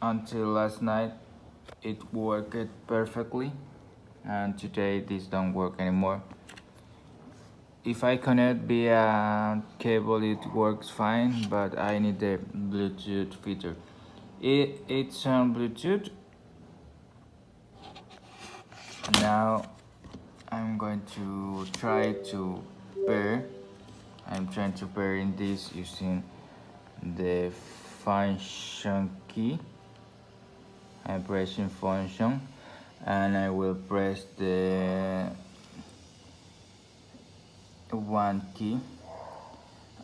until last night it worked perfectly, and today this don't work anymore. If I connect via cable it works fine, but I need the Bluetooth feature. It's on Bluetooth. Now I'm going to try to pair. I'm trying to pair in this using the function key. I'm pressing function and I will press the one key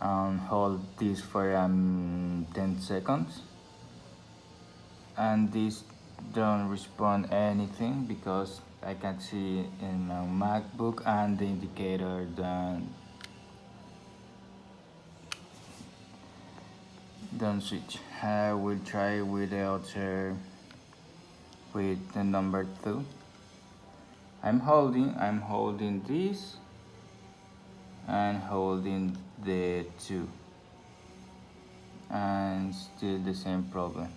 and hold this for 10 seconds, and this don't respond anything because I can see in my MacBook and the indicator don't switch. I will try with the other, with the number 2. I'm holding this and holding the 2, and still the same problem.